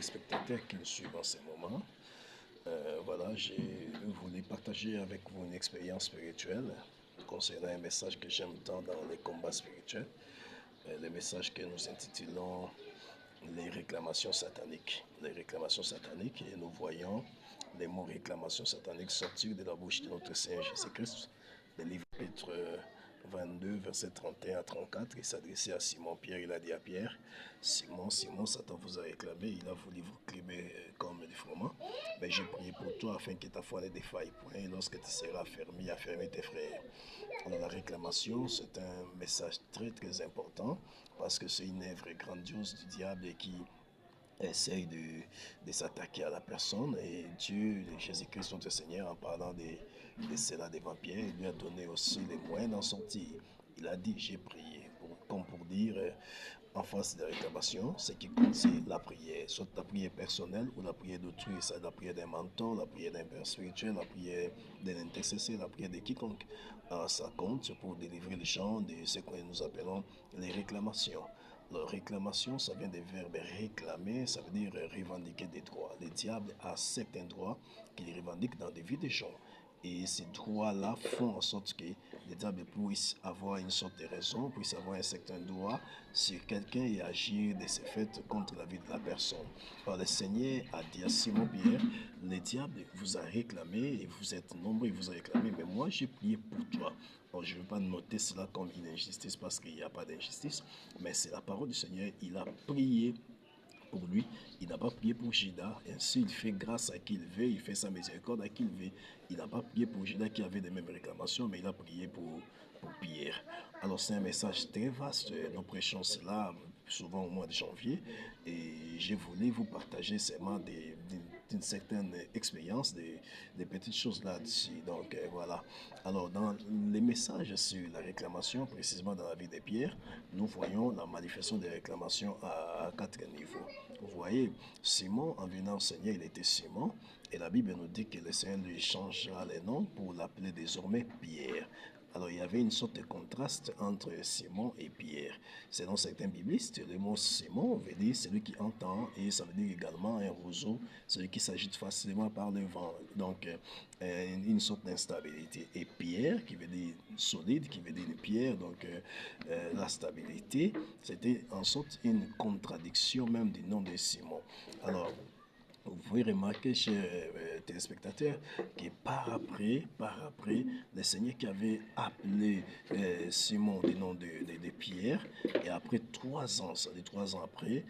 téléspectateurs qui nous suivent en ce moment. Voilà, j'ai voulu partager avec vous une expérience spirituelle concernant un message que j'aime tant dans les combats spirituels, le message que nous intitulons les réclamations sataniques. Les réclamations sataniques, et nous voyons les mots réclamations sataniques sortir de la bouche de notre Seigneur Jésus-Christ. Le livre Pétre 22, verset 31 à 34, il s'adressait à Simon-Pierre, il a dit à Pierre, Simon, Simon, Satan vous a réclamé, il a voulu vous cliver comme du froment, mais j'ai prié pour toi afin que ta foi ne défaille point, et lorsque tu seras affermi tes frères. Alors la réclamation, c'est un message très très important, parce que c'est une œuvre grandiose du diable et qui essaye de s'attaquer à la personne. Et Dieu, Jésus-Christ notre Seigneur, en parlant de cela des vampires, il lui a donné aussi les moyens d'en sortir. Il a dit, j'ai prié, comme pour dire, en face des réclamations, ce qui compte, c'est la prière, soit la prière personnelle ou la prière d'autrui, c'est la prière d'un mentor, la prière d'un père spirituel, la prière d'un intercesseur, la prière de quiconque. Alors ça compte pour délivrer les gens de ce que nous appelons les réclamations. La réclamation, ça vient du verbe réclamer, ça veut dire revendiquer des droits. Le diable a certains droits qu'il revendique dans des vies des gens. Et ces droits-là font en sorte que le diable puisse avoir une sorte de raison, puisse avoir un certain droit sur quelqu'un et agir de ce fait contre la vie de la personne. Alors le Seigneur a dit à Simon-Pierre, le diable vous a réclamé et vous êtes nombreux, il vous a réclamé, mais moi j'ai prié pour toi. Bon, je ne veux pas noter cela comme une injustice parce qu'il n'y a pas d'injustice, mais c'est la parole du Seigneur. Il a prié pour lui, il n'a pas prié pour Judas. Ainsi, il fait grâce à qui il veut, il fait sa miséricorde à qui il veut. Il n'a pas prié pour Judas qui avait les mêmes réclamations, mais il a prié pour Pierre. Alors, c'est un message très vaste. Nous prêchons cela souvent au mois de janvier et j'ai voulu vous partager seulement d'une certaine expérience, des petites choses là-dessus. Donc, voilà. Alors, dans les messages sur la réclamation, précisément dans la vie de Pierre, nous voyons la manifestation des réclamations à quatre niveaux. Vous voyez, Simon, en venant au Seigneur, il était Simon, et la Bible nous dit que le Seigneur lui changera les noms pour l'appeler désormais Pierre. Alors il y avait une sorte de contraste entre Simon et Pierre. Selon certains biblistes, le mot Simon veut dire celui qui entend, et ça veut dire également un roseau, celui qui s'agite facilement par le vent. Donc une sorte d'instabilité. Et Pierre, qui veut dire solide, qui veut dire pierre, donc la stabilité, c'était en sorte une contradiction même du nom de Simon. Alors, vous pouvez remarquer, chers téléspectateurs, que par après, le Seigneur qui avait appelé Simon du nom de Pierre, et après 3 ans, ça dit 3 ans après,